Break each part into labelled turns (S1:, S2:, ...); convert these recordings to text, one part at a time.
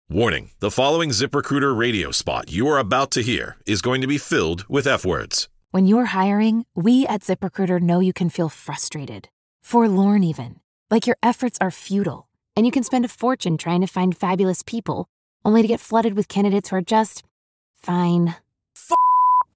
S1: Warning, the following ZipRecruiter radio spot you are about to hear is going to be filled with F-words.
S2: When you're hiring, we at ZipRecruiter know you can feel frustrated, forlorn even, like your efforts are futile, and you can spend a fortune trying to find fabulous people, only to get flooded with candidates who are just fine.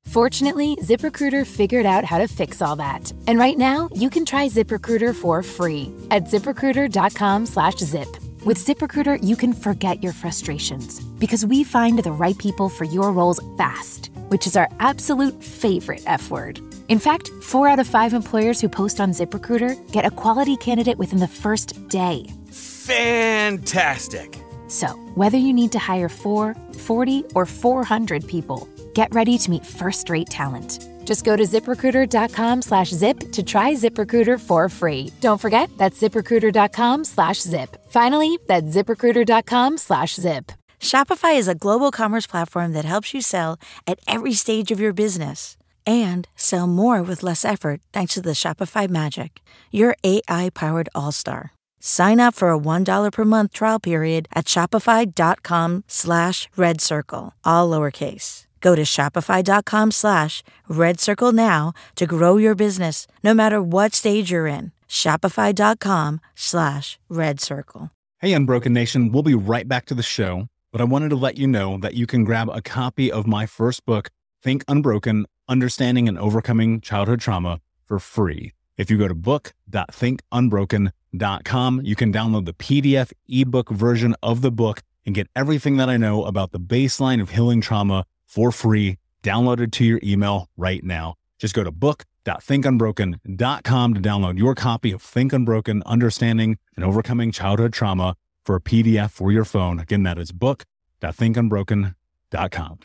S2: Fortunately, ZipRecruiter figured out how to fix all that. And right now, you can try ZipRecruiter for free at ZipRecruiter.com/zip. With ZipRecruiter, you can forget your frustrations because we find the right people for your roles fast, which is our absolute favorite F word. In fact, 4 out of 5 employers who post on ZipRecruiter get a quality candidate within the first day.
S3: Fantastic.
S2: So, whether you need to hire 4, 40, or 400 people, get ready to meet first-rate talent. Just go to ZipRecruiter.com/zip to try ZipRecruiter for free. Don't forget, that's ZipRecruiter.com/zip. Finally, that's ZipRecruiter.com/zip.
S4: Shopify is a global commerce platform that helps you sell at every stage of your business and sell more with less effort thanks to the Shopify Magic, your AI-powered all-star. Sign up for a $1 per month trial period at shopify.com/redcircle, all lowercase. Go to shopify.com/redcircle now to grow your business, no matter what stage you're in. Shopify.com/redcircle.
S5: Hey, Unbroken Nation, we'll be right back to the show, but I wanted to let you know that you can grab a copy of my first book, Think Unbroken, Understanding and Overcoming Childhood Trauma, for free. If you go to book.thinkunbroken.com, you can download the PDF ebook version of the book and get everything that I know about the baseline of healing trauma for free, downloaded to your email right now. Just go to book.thinkunbroken.com to download your copy of Think Unbroken, Understanding and Overcoming Childhood Trauma for a PDF for your phone. Again, that is book.thinkunbroken.com.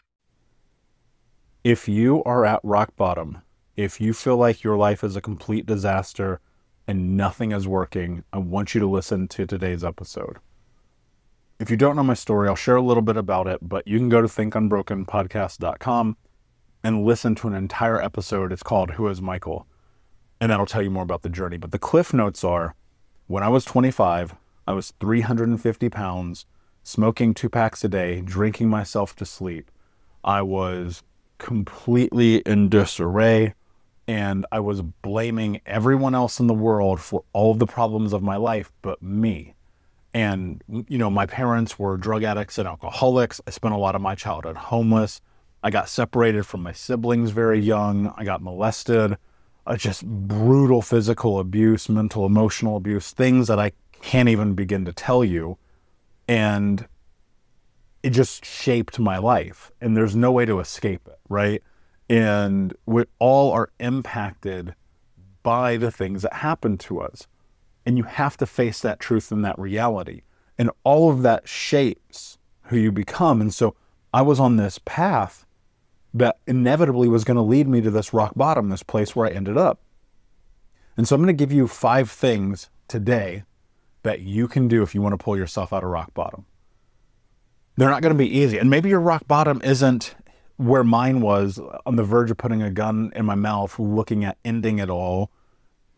S6: If you are at rock bottom, if you feel like your life is a complete disaster and nothing is working, I want you to listen to today's episode. If you don't know my story, I'll share a little bit about it, but you can go to thinkunbrokenpodcast.com and listen to an entire episode. It's called Who is Michael? And that'll tell you more about the journey. But the cliff notes are, when I was 25, I was 350 pounds, smoking 2 packs a day, drinking myself to sleep. I was completely in disarray, and I was blaming everyone else in the world for all of the problems of my life but me. And, you know, my parents were drug addicts and alcoholics. I spent a lot of my childhood homeless. I got separated from my siblings very young. I got molested. Just brutal physical abuse, mental, emotional abuse, things that I can't even begin to tell you. And it just shaped my life. And there's no way to escape it, right? And we all are impacted by the things that happen to us. And you have to face that truth and that reality. And all of that shapes who you become. And so I was on this path that inevitably was going to lead me to this rock bottom, this place where I ended up. And so I'm going to give you 5 things today that you can do if you want to pull yourself out of rock bottom. They're not going to be easy. And maybe your rock bottom isn't where mine was, on the verge of putting a gun in my mouth, looking at ending it all.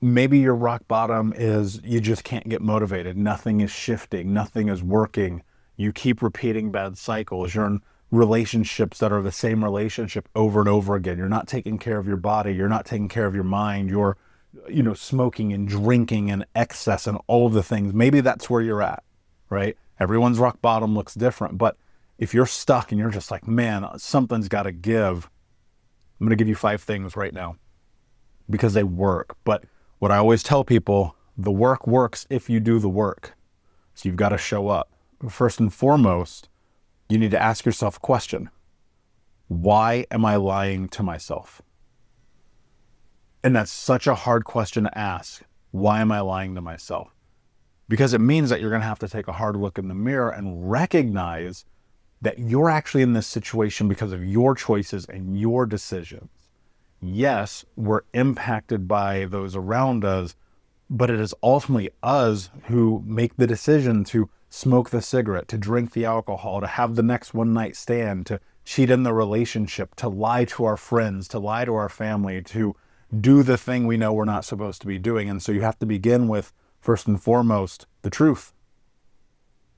S6: Maybe your rock bottom is you just can't get motivated. Nothing is shifting. Nothing is working. You keep repeating bad cycles. You're in relationships that are the same relationship over and over again. You're not taking care of your body. You're not taking care of your mind. You're, smoking and drinking and excess and all of the things. Maybe that's where you're at, right? Everyone's rock bottom looks different. But if you're stuck and you're just like, man, something's got to give, I'm going to give you 5 things right now because they work. But what I always tell people, the work works if you do the work. So you've got to show up. First and foremost, you need to ask yourself a question. Why am I lying to myself? And that's such a hard question to ask. Why am I lying to myself? Because it means that you're going to have to take a hard look in the mirror and recognize that you're actually in this situation because of your choices and your decisions. Yes, we're impacted by those around us, but it is ultimately us who make the decision to smoke the cigarette, to drink the alcohol, to have the next one-night stand, to cheat in the relationship, to lie to our friends, to lie to our family, to do the thing we know we're not supposed to be doing. And so you have to begin with, first and foremost, the truth.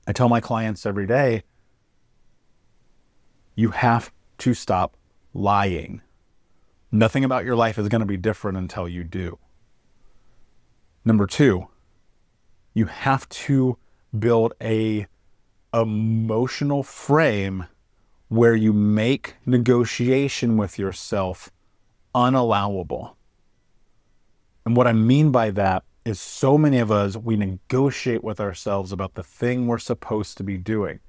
S6: I tell my clients every day, You have to stop lying. Nothing about your life is going to be different until you do. Number 2, you have to build a emotional frame where you make negotiation with yourself unallowable. And what I mean by that is so many of us, we negotiate with ourselves about the thing we're supposed to be doing.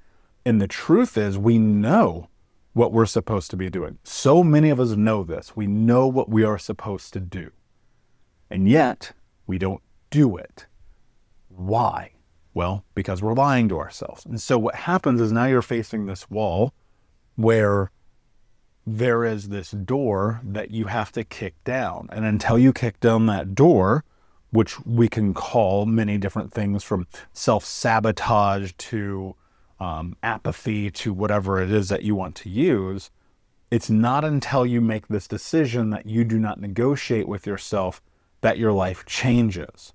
S6: And the truth is, we know what we're supposed to be doing. So many of us know this. We know what we are supposed to do. And yet, we don't do it. Why? Well, because we're lying to ourselves. And so what happens is now you're facing this wall where there is this door that you have to kick down. And until you kick down that door, which we can call many different things from self-sabotage to apathy to whatever it is that you want to use, it's not until you make this decision that you do not negotiate with yourself that your life changes.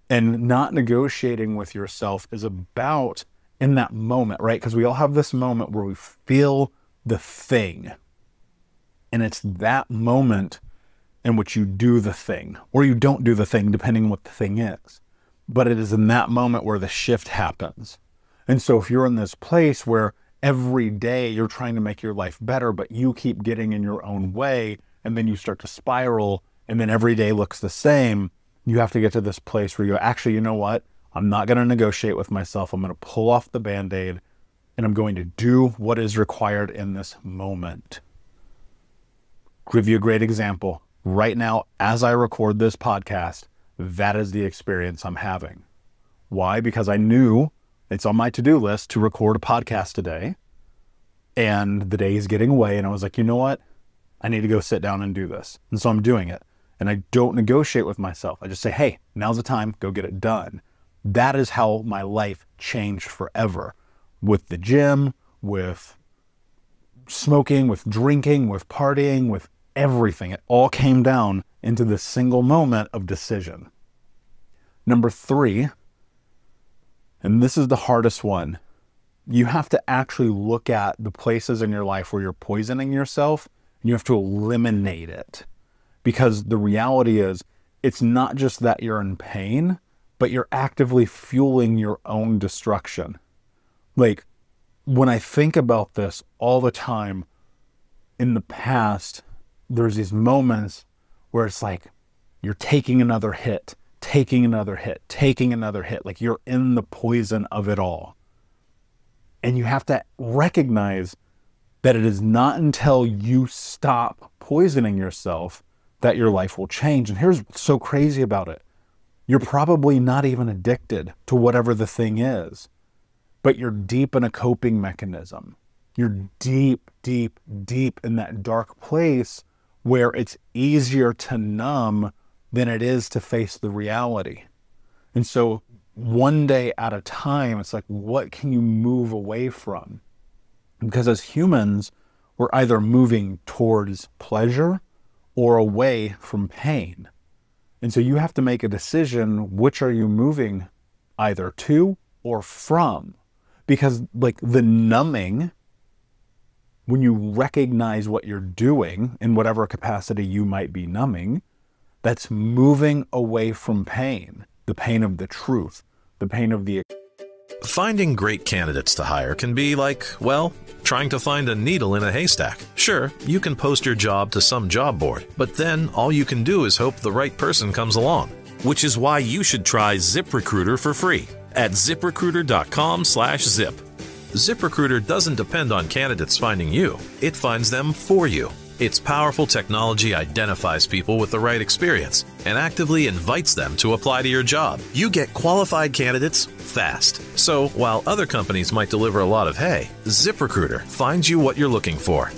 S6: And not negotiating with yourself is about in that moment, right? Because we all have this moment where we feel the thing. And it's that moment in which you do the thing, or you don't do the thing, depending on what the thing is. But it is in that moment where the shift happens. And so if you're in this place where every day you're trying to make your life better, but you keep getting in your own way, and then you start to spiral, and then every day looks the same, you have to get to this place where you actually, you know what? I'm not going to negotiate with myself. I'm going to pull off the Band-Aid, and I'm going to do what is required in this moment. Give you a great example. Right now, as I record this podcast, that is the experience I'm having. Why? Because I knew it's on my to-do list to record a podcast today, and the day is getting away, and I was like, you know what? I need to go sit down and do this. And so I'm doing it. And I don't negotiate with myself. I just say, hey, now's the time, go get it done. That is how my life changed forever. With the gym, with smoking, with drinking, with partying, with everything. It all came down into this single moment of decision. Number 3, and this is the hardest one, you have to actually look at the places in your life where you're poisoning yourself, and you have to eliminate it. Because the reality is, it's not just that you're in pain, but you're actively fueling your own destruction. Like, when I think about this all the time, in the past, there's these moments where it's like, you're taking another hit, taking another hit, taking another hit. Like, you're in the poison of it all. And you have to recognize that it is not until you stop poisoning yourself that your life will change. And here's what's so crazy about it. You're probably not even addicted to whatever the thing is, but you're deep in a coping mechanism. You're deep, deep, deep in that dark place where it's easier to numb than it is to face the reality. And so one day at a time, it's like, what can you move away from? Because as humans, we're either moving towards pleasure or away from pain. And so you have to make a decision, which are you moving either to or from? Because like the numbing, when you recognize what you're doing in whatever capacity you might be numbing, that's moving away from pain, the pain of the truth, the pain of the...
S1: Finding great candidates to hire can be like, well, trying to find a needle in a haystack. Sure, you can post your job to some job board, but then all you can do is hope the right person comes along. Which is why you should try ZipRecruiter for free at ZipRecruiter.com/zip. ZipRecruiter doesn't depend on candidates finding you. It finds them for you. Its powerful technology identifies people with the right experience and actively invites them to apply to your job. You get qualified candidates fast. So while other companies might deliver a lot of hay, ZipRecruiter finds you what you're looking for.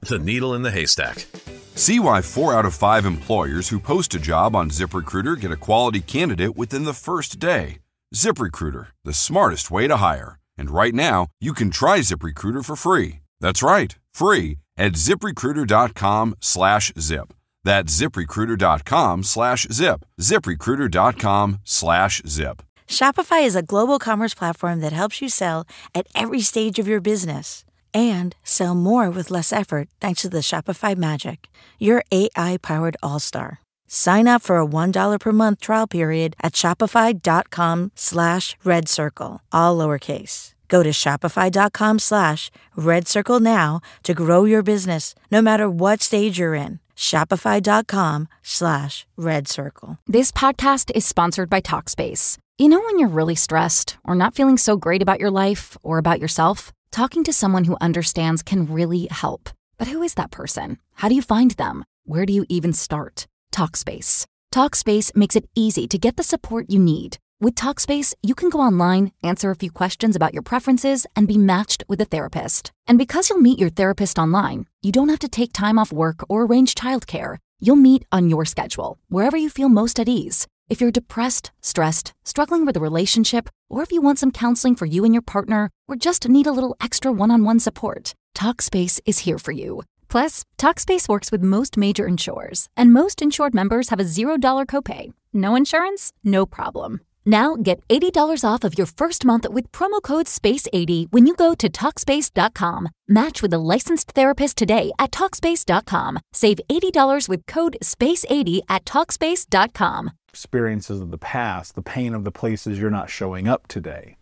S1: The needle in the haystack.
S3: See why 4 out of 5 employers who post a job on ZipRecruiter get a quality candidate within the first day. ZipRecruiter, the smartest way to hire. And right now, you can try ZipRecruiter for free. That's right, free at ZipRecruiter.com/zip. That's ZipRecruiter.com/zip. ZipRecruiter.com/zip.
S4: Shopify is a global commerce platform that helps you sell at every stage of your business. and sell more with less effort thanks to the Shopify Magic, your AI-powered all-star. Sign up for a $1 per month trial period at shopify.com/redcircle, all lowercase. Go to shopify.com/redcircle now to grow your business, no matter what stage you're in. Shopify.com/redcircle.
S2: This podcast is sponsored by Talkspace. You know when you're really stressed or not feeling so great about your life or about yourself? Talking to someone who understands can really help. But who is that person? How do you find them? Where do you even start? Talkspace. Talkspace makes it easy to get the support you need. With Talkspace, you can go online, answer a few questions about your preferences, and be matched with a therapist. And because you'll meet your therapist online, you don't have to take time off work or arrange childcare. You'll meet on your schedule, wherever you feel most at ease. If you're depressed, stressed, struggling with a relationship, or if you want some counseling for you and your partner, or just need a little extra one-on-one support, Talkspace is here for you. Plus, Talkspace works with most major insurers, and most insured members have a $0 copay. No insurance? No problem. Now get $80 off of your first month with promo code SPACE80 when you go to Talkspace.com. Match with a licensed therapist today at Talkspace.com. Save $80 with code SPACE80 at Talkspace.com.
S6: Experiences of the past, the pain of the places you're not showing up today.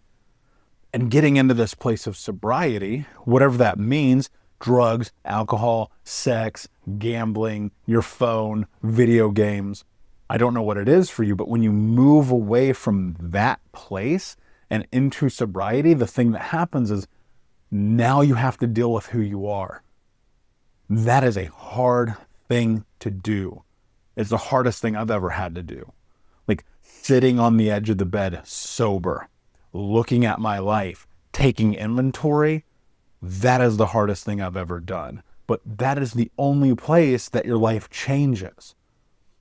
S6: And getting into this place of sobriety, whatever that means, drugs, alcohol, sex, gambling, your phone, video games. I don't know what it is for you, but when you move away from that place and into sobriety, the thing that happens is now you have to deal with who you are. That is a hard thing to do. It's the hardest thing I've ever had to do. Like sitting on the edge of the bed, sober, looking at my life, taking inventory, that is the hardest thing I've ever done. But that is the only place that your life changes.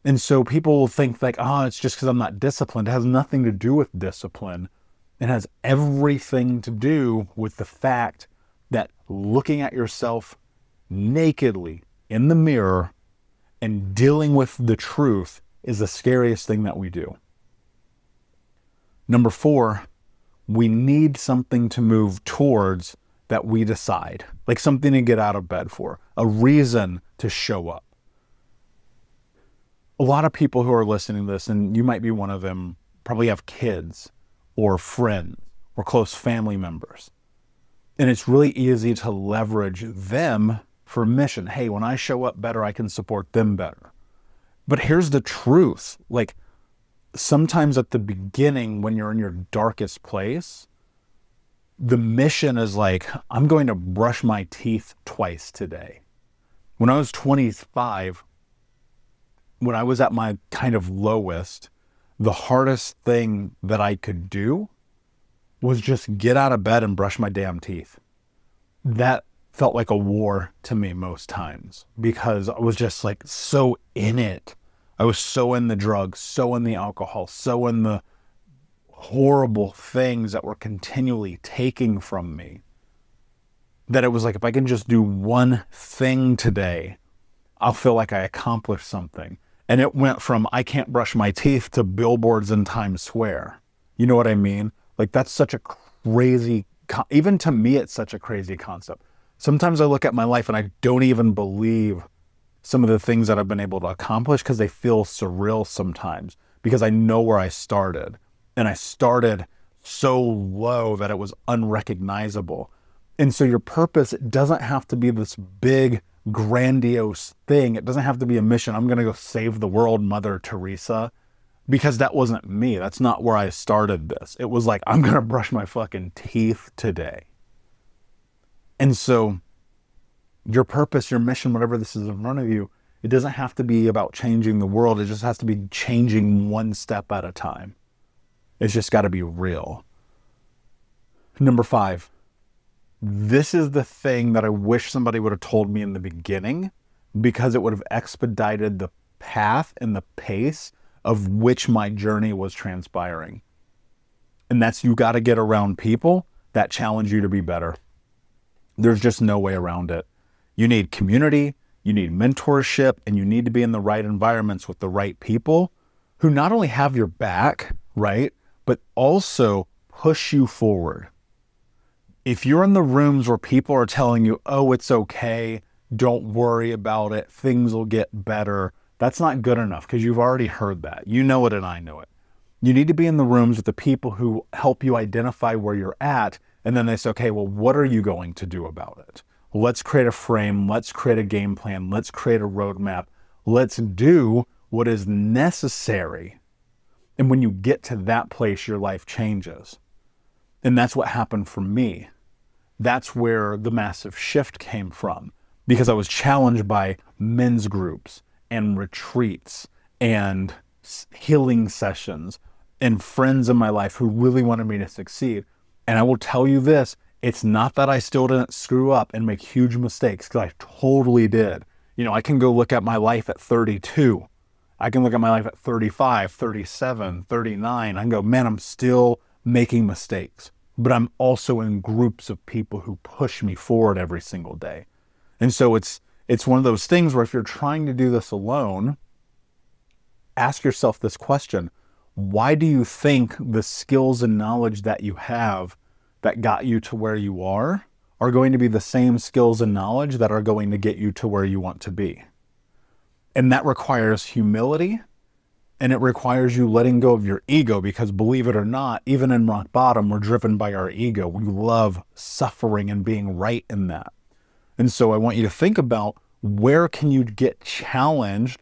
S6: And so people will think like, oh, it's just because I'm not disciplined. It has nothing to do with discipline. It has everything to do with the fact that looking at yourself nakedly in the mirror and dealing with the truth is the scariest thing that we do. Number 4, we need something to move towards that we decide, like something to get out of bed for, a reason to show up. A lot of people who are listening to this, and you might be one of them, probably have kids or friends or close family members. And it's really easy to leverage them for a mission. Hey, when I show up better, I can support them better. But here's the truth. Like sometimes at the beginning, when you're in your darkest place, the mission is like, I'm going to brush my teeth twice today. When I was 25, when I was at my kind of lowest, the hardest thing that I could do was just get out of bed and brush my damn teeth. That felt like a war to me most times because I was just like so in it. I was so in the drugs, so in the alcohol, so in the horrible things that were continually taking from me, that it was like, if I can just do one thing today, I'll feel like I accomplished something. And it went from I can't brush my teeth to billboards in Times Square. You know what I mean? Like that's such a crazy, even to me, it's such a crazy concept. Sometimes I look at my life and I don't even believe some of the things that I've been able to accomplish because they feel surreal sometimes because I know where I started. And I started so low that it was unrecognizable. And so your purpose, it doesn't have to be this big, grandiose thing. It doesn't have to be a mission. I'm going to go save the world, Mother Teresa, because that wasn't me. That's not where I started this. It was like, I'm going to brush my fucking teeth today. And so your purpose, your mission, whatever this is in front of you, it doesn't have to be about changing the world. It just has to be changing one step at a time. It's just got to be real. Number 5. This is the thing that I wish somebody would have told me in the beginning because it would have expedited the path and the pace of which my journey was transpiring. And that's you got to get around people that challenge you to be better. There's just no way around it. You need community, you need mentorship, and you need to be in the right environments with the right people who not only have your back, right, but also push you forward. If you're in the rooms where people are telling you, oh, it's okay, don't worry about it, things will get better, that's not good enough because you've already heard that. You know it and I know it. You need to be in the rooms with the people who help you identify where you're at, and then they say, okay, well, what are you going to do about it? Let's create a frame, let's create a game plan, let's create a roadmap, let's do what is necessary. And when you get to that place, your life changes. And that's what happened for me. That's where the massive shift came from, because I was challenged by men's groups and retreats and healing sessions and friends in my life who really wanted me to succeed. And I will tell you this, it's not that I still didn't screw up and make huge mistakes, because I totally did. You know, I can go look at my life at 32. I can look at my life at 35, 37, 39. I can go, man, I'm still making mistakes. But I'm also in groups of people who push me forward every single day. And so it's one of those things where if you're trying to do this alone, ask yourself this question. Why do you think the skills and knowledge that you have that got you to where you are going to be the same skills and knowledge that are going to get you to where you want to be? And that requires humility, and it requires you letting go of your ego, because believe it or not, even in rock bottom, we're driven by our ego. We love suffering and being right in that. And so I want you to think about, where can you get challenged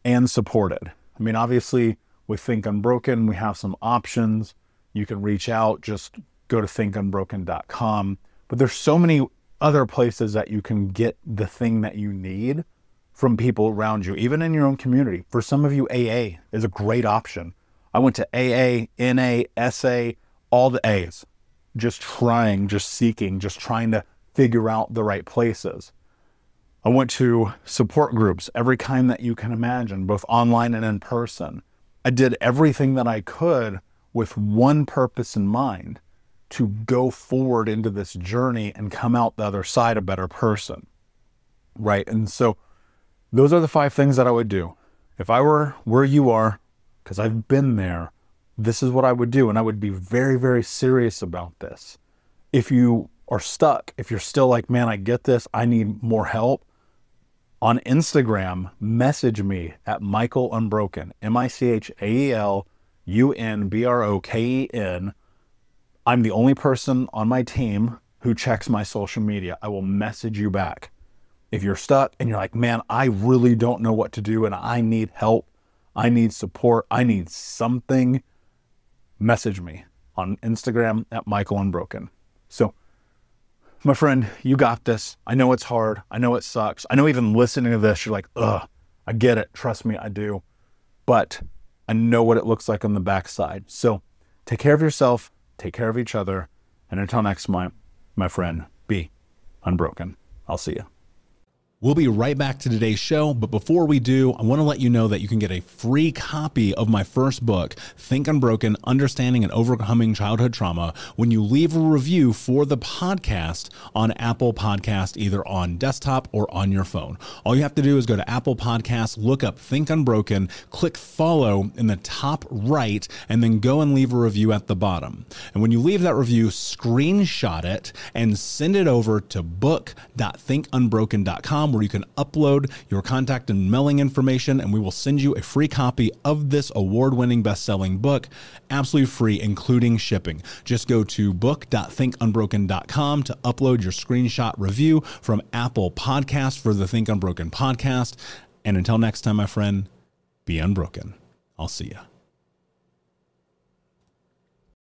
S6: and supported? I mean, obviously with Think Unbroken, we have some options. You can reach out, just go to thinkunbroken.com. But there's so many other places that you can get the thing that you need from people around you, even in your own community. For some of you, AA is a great option. I went to AA, NA, SA, all the A's, just trying, just seeking, just trying to figure out the right places. I went to support groups, every kind that you can imagine, both online and in person. I did everything that I could with one purpose in mind, to go forward into this journey and come out the other side a better person, right? And so those are the 5 things that I would do. If I were where you are, because I've been there, this is what I would do. And I would be very, very serious about this. If you are stuck, if you're still like, man, I get this, I need more help, on Instagram, message me at Michael Unbroken, MichaelUnbroken. I'm the only person on my team who checks my social media. I will message you back. If you're stuck and you're like, man, I really don't know what to do and I need help, I need support, I need something, message me on Instagram at Michael Unbroken. So, my friend, you got this. I know it's hard. I know it sucks. I know even listening to this, you're like, ugh, I get it. Trust me, I do. But I know what it looks like on the backside. So take care of yourself, take care of each other, and until next time, my friend, be unbroken. I'll see you.
S5: We'll be right back to today's show, but before we do, I want to let you know that you can get a free copy of my first book, Think Unbroken, Understanding and Overcoming Childhood Trauma, when you leave a review for the podcast on Apple Podcast, either on desktop or on your phone. All you have to do is go to Apple Podcasts, look up Think Unbroken, click follow in the top right, and then go and leave a review at the bottom. And when you leave that review, screenshot it and send it over to book.thinkunbroken.com, where you can upload your contact and mailing information, and we will send you a free copy of this award-winning best-selling book, absolutely free, including shipping. Just go to book.thinkunbroken.com to upload your screenshot review from Apple Podcasts for the Think Unbroken podcast. And until next time, my friend, be unbroken. I'll see you.